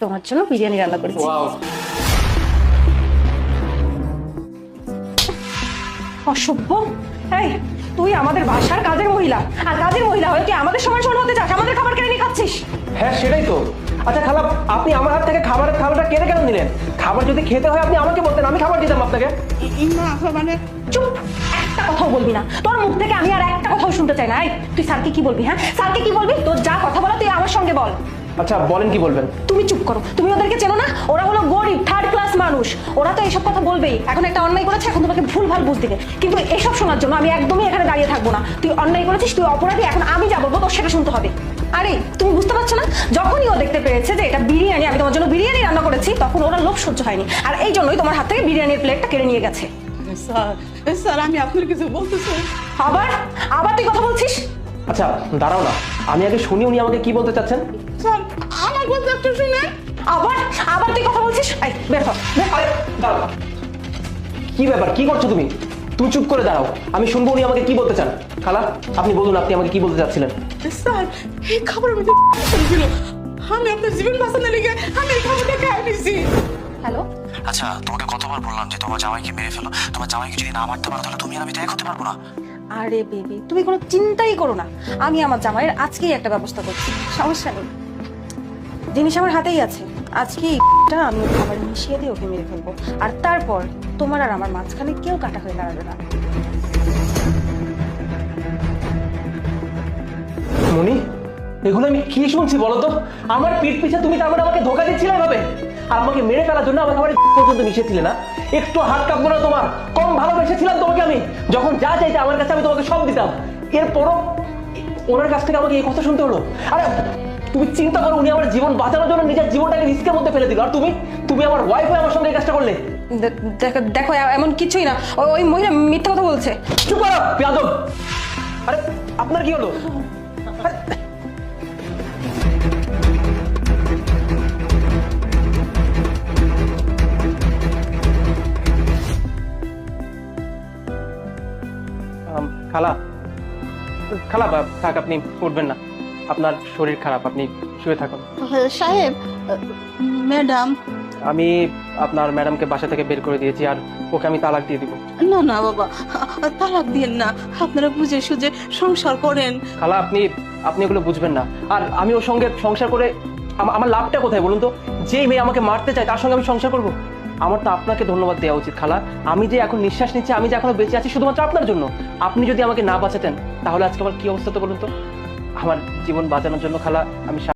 তোমার জন্য বিরিয়ানি রান্না করেছি। অসভ্য! এই, তুই আমাদের বাসার কাজের মহিলা, আর কাজের মহিলা হয়ে তুই আমাদের সমান সমান হতে চাস, আমাদের খাবার কেড়ে নিয়ে খাচ্ছিস। হ্যাঁ সেটাই তো। আচ্ছা খালা, আপনি আমার হাত থেকে খাবারটা কেটে কেন নিলেন? খাবার যদি খেতে হয় আপনি আমাকে বলতেন, আমি খাবার দিতাম আপনাকে। মানে চুপ, একটা কথাও বলবি না। তোর মুখ থেকে আমি আর একটা কথাও শুনতে চাই না। এই, তুই স্যারকে কি বলবি? হ্যাঁ, স্যারকে কি বলবি? তোর যা কথা বলা তুই আমার সঙ্গে বল। আচ্ছা বলেন, কি বলবেন? তুমি চুপ করো। তুমি ওদেরকে চেনো না? ওরা হলো গরিব, থার্ড ক্লাস মানুষ। ওরা তো এইসব কথা বলবেই। এখন একটা অন্যায় করেছে, এখন তোমাকে ভুলভাল বুঝ দিবে। কিন্তু এসব শোনার জন্য আমি একদমই এখানে দাঁড়িয়ে থাকবো না। তুই অন্যায় করেছিস, তুই অপরাধী, এখন আমি যা বলবো তোর সেটা শুনতে হবে। আরে তুমি বুঝতে পারছো না? যখনই ও দেখতে পেরেছে যে এটা বিরিয়ানি, আমি তোমার জন্য বিরিয়ানি রান্না করেছি, তখন ওরা লোভ সহ্য হয়নি, আর এই জন্যই তোমার হাত থেকে বিরিয়ানির প্লেটটা কেড়ে নিয়ে গেছে। স্যার আমি আপনার কিছু বলতে চাই। আবার আবার তুই কথা বলছিস? আচ্ছা দাঁড়াও না, আমি আগে শুনি উনি আমাকে কি বলতে চাচ্ছেন। স্যার আমার কথা একটু শুনে। আবার আবার তুই কথা বলছিস? এই বের হ, বের হ। আরে দাঁড়াও, কি ব্যাপার, কি করছো তুমি? তুমি চুপ করে দাঁড়াও, আমি শুনবো উনি আমাকে কি বলতে চান। খালা আপনি বলুন, আপনি আমাকে কি বলতে চাচ্ছিলেন? স্যার এই খাবারের মধ্যে ছিল, আমি আপনার জীবন বাঁচানোর লিগে আমি এই খাবারটা খেয়ে নিছি। হ্যালো, আচ্ছা তোমাকে কতবার বললাম যে তোমার জামাইকে মেরে ফেলো, তোমার জামাইকে যদি না মারতে পারো তাহলে তুমি আর আমি তো এক হতে পারবো না। আরে বেবি তুমি কোনো চিন্তাই করো না, আমি আমার জামাইয়ের আজকেই একটা ব্যবস্থা করছি, সমস্যা নেই। জিনিস আমার হাতেই আছে, আজকেই আমি ওর খাবার মিশিয়ে দিয়ে ওকে মেরে ফেলবো, আর তারপর তোমার আর আমার মাঝখানে কেউ কাটা হয়ে দাঁড়াবে না। মনি, এগুলো আমি কি শুনছি বলো তো? আমার পিঠ পিছে তুমি তার মানে আমাকে ধোকা দিচ্ছিলে এভাবে, আর আমাকে মেরে ফেলার জন্য আমাকে আবার পর্যন্ত মিশিয়েছিলে না? একটু হাত কাঁপতো না তোমার? কম ভালোবেসেছিলাম তোমাকে আমি, যখন যা চাইতে আমার কাছে আমি তোমাকে সব দিতাম, এরপরও ওনার কাছ থেকে আমাকে এই কথা শুনতে হলো। আরে তুমি চিন্তা করো, উনি আমার জীবন বাঁচানোর জন্য নিজের জীবনটাকে রিস্কের মধ্যে ফেলে দিল, আর তুমি আমার ওয়াইফ হয়ে আমার সঙ্গে এই কাজটা করলে। দেখো এমন কিছুই না, ওই মহিলা মিথ্যা কথা বলছে। চুপ করো বেয়াদব! আরে আপনার কি হলো? খালা, খালা থাক, আপনি উঠবেন না, আপনার শরীর খারাপ, আপনি শুয়ে থাকুন। সাহেব, ম্যাডাম। আমি আপনার ম্যাডামকে বাসা থেকে বের করে দিয়েছি, আর ওকে আমি তালাক দিয়ে দিব। না না বাবা, তালাক দিন না, আপনারা বুঝে সুঝে সংসার করেন। খালা আপনি এগুলো বুঝবেন না, আর আমি ওর সঙ্গে সংসার করে আমার লাভটা কোথায় বলুন তো? যেই মেয়ে আমাকে মারতে চায় তার সঙ্গে আমি সংসার করব? আমার তো আপনাকে ধন্যবাদ দেওয়া উচিত খালা। আমি যে এখন নিঃশ্বাস নিচ্ছি, আমি যে এখনো বেঁচে আছি শুধুমাত্র আপনার জন্য। আপনি যদি আমাকে না বাঁচাতেন তাহলে আজকে আমার কি অবস্থা তো বলুন তো? আমার জীবন বাঁচানোর জন্য খালা আমি